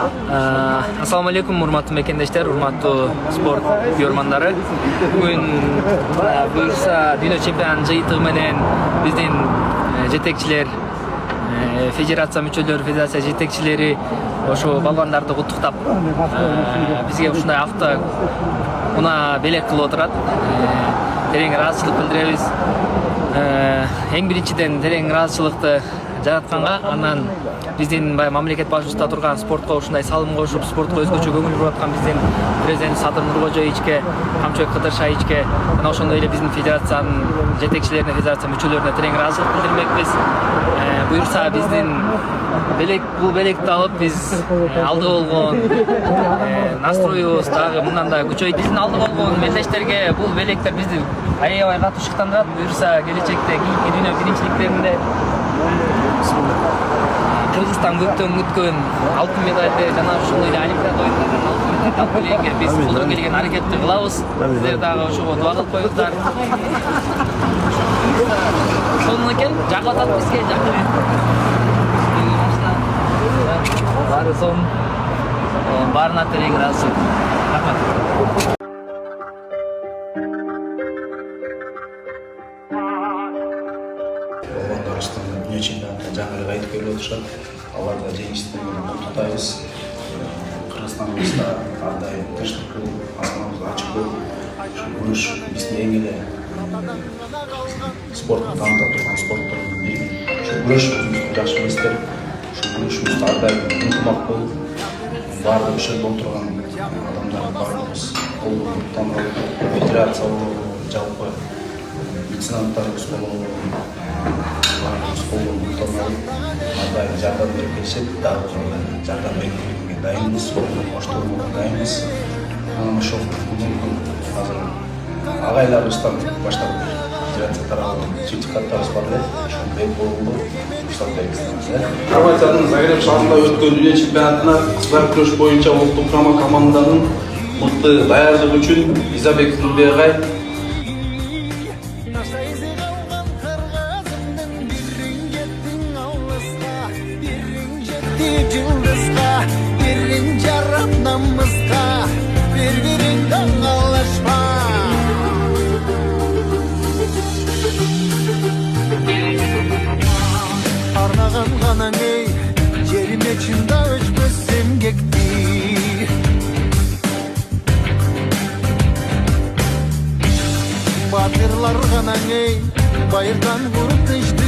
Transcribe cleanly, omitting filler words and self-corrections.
Assalamu alaikum, урматтуу мекендештер, урматтуу спорт көрөрмандары. Бүгүн буюрса дүйнө чемпионатынын жыйынтыгы менен биздин жетекчилер, федерация мүчөлөрү, федерация жетекчилери ошо балбандарды куттуктап, бизге ушундай авто унаа белек кылып отурат. Терең ыраазычылык билдиребиз. Эң биринчиден терең ыраазычылыкты жаратканга, анан биздин мамлекет башчысында турган спортко ушундай салым кошуп, спортко өзгөчө көңүл буруп аткан биздин президент Садыр Нуркожоевичке, Камчыбек Кыдыршаевичке, жана ошондой эле биздин федерациянын жетекчилерине, федерация мүчөлөрүнө терең ыраазычылык билдирмекпиз. Буюрса биздин бул белекти алып биз алды болгон настроюбуз дагы мындан да күчөйт. Биздин алды болгон мелдештерге бул белектер бизди аябай катуу шыктандырат. Буюрса келечекте кийинки дүйнө биринчиликтеринде Кыргызстан көптөн күткөн алтын медалды жана ошондой эле Олимпиада оюндарынан алтын медалды алып келгенге биз колдон келген аракетти кылабыз. Сиздер дагы ошого дуа кылып коюңуздар. Сонун экен, жагып атат бизге, баары сонун. Баарына терең ыраазычылык. Рахмат. Dünya çempionatına жаңы эле кайтып келип отурушат. Аларга жеңиштер менен куттуктайбыз. Кыргызстаныбызда ар дайым тынчтык болуп, аспаныбыз ачык болуп, күрөш биздин эң эле спортту таныта турган спорттордун бири. Күрөш өзүбүздүн жакшы билесиздер. Күрөшүбүз ар дайым ынтымак болуп, баардык ошол болуп турган адамдар баарыбыз колдоп танып, федерация болобу, жалпы меценаттарыбыз болобу, Arda'ya жардам берип келишет, дагы жардам берүүгө дайынбыз, коштолууга дайынбыз. Анан ошол мүмкүн азыр агайларыбыздан баштап федерация тарабынан сертификаттарыбыз бар эле, ошол бек болгонго уруксат бериңиз. Хорватиянын Загреб шаарында өткөн дүйнө чемпионатына кыздар күрөш боюнча улуттук курама команданын мыкты даярдыгы үчүн Изабек Нурбегай Birin jarap namızga, birbirinden alışma. Arnağın kanan ey, yerim içinde öçmüşsün gekti. Batırlar kanan ey, bayırdan vurup düştü.